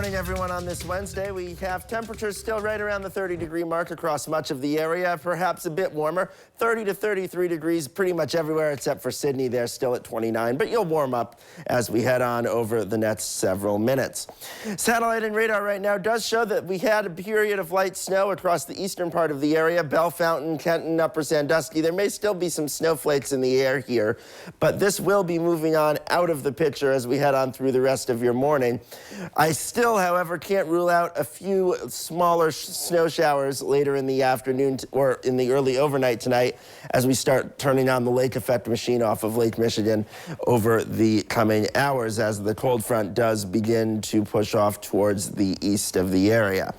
morning, everyone. On this Wednesday, we have temperatures still right around the 30-degree mark across much of the area, perhaps a bit warmer. 30 to 33 degrees pretty much everywhere except for Sydney. They're still at 29, but you'll warm up as we head on over the next several minutes. Satellite and radar right now does show that we had a period of light snow across the eastern part of the area, Bell Fountain, Kenton, Upper Sandusky. There may still be some snowflakes in the air here, but this will be moving on out of the picture as we head on through the rest of your morning. I still, however, can't rule out a few smaller snow showers later in the afternoon or in the early overnight tonight as we start turning on the lake effect machine off of Lake Michigan over the coming hours as the cold front does begin to push off towards the east of the area.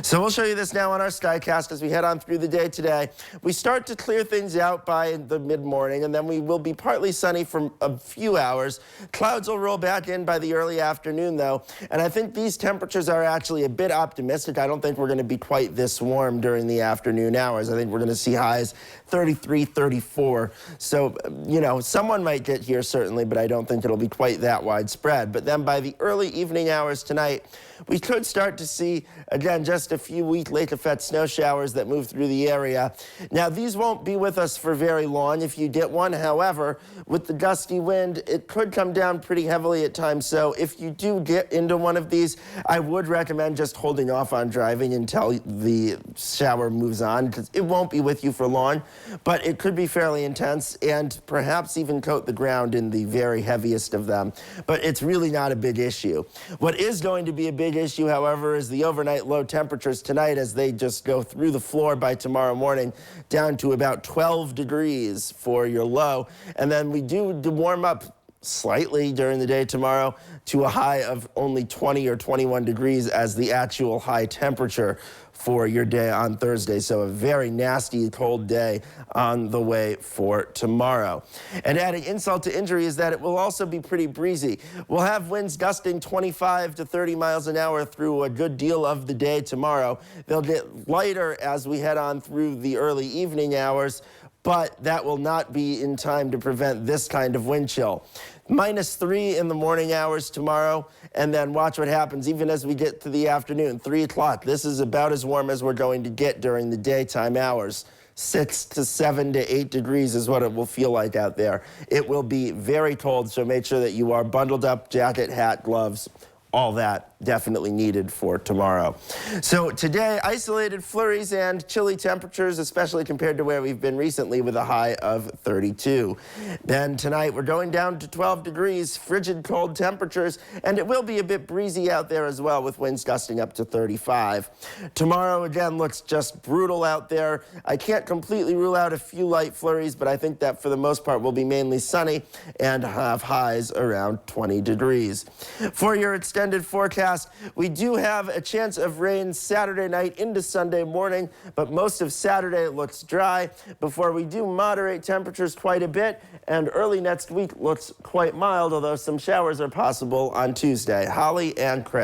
So we'll show you this now on our Skycast as we head on through the day today. We start to clear things out by the mid-morning, and then we will be partly sunny for a few hours. Clouds will roll back in by the early afternoon, though, and I think these temperatures are actually a bit optimistic. I don't think we're going to be quite this warm during the afternoon hours. I think we're going to see highs 33, 34. So, you know, someone might get here certainly, but I don't think it'll be quite that widespread. But then by the early evening hours tonight, we could start to see, again, just a few weak lake effect snow showers that move through the area. Now, these won't be with us for very long if you get one. However, with the gusty wind, it could come down pretty heavily at times. So if you do get into one of these, I would recommend just holding off on driving until the shower moves on, because it won't be with you for long, but it could be fairly intense and perhaps even coat the ground in the very heaviest of them. But it's really not a big issue. What is going to be a big issue, however, is the overnight low temperatures tonight as they just go through the floor by tomorrow morning down to about 12 degrees for your low. And then we do warm up slightly during the day tomorrow to a high of only 20 or 21 degrees as the actual high temperature for your day on Thursday. So a very nasty cold day on the way for tomorrow. And adding insult to injury is that it will also be pretty breezy. We'll have winds gusting 25 to 30 miles an hour through a good deal of the day tomorrow. They'll get lighter as we head on through the early evening hours, but that will not be in time to prevent this kind of wind chill. -3 in the morning hours tomorrow, and then watch what happens even as we get to the afternoon, 3 o'clock. This is about as warm as we're going to get during the daytime hours. 6 to 7 to 8 degrees is what it will feel like out there. It will be very cold, so make sure that you are bundled up, jacket, hat, gloves, all that definitely needed for tomorrow. So today, isolated flurries and chilly temperatures, especially compared to where we've been recently with a high of 32. Then tonight, we're going down to 12 degrees, frigid cold temperatures, and it will be a bit breezy out there as well with winds gusting up to 35. Tomorrow, again, looks just brutal out there. I can't completely rule out a few light flurries, but I think that for the most part will be mainly sunny and have highs around 20 degrees. For your extended forecast, we do have a chance of rain Saturday night into Sunday morning, but most of Saturday looks dry before we do moderate temperatures quite a bit, and early next week looks quite mild, although some showers are possible on Tuesday. Holly and Chris.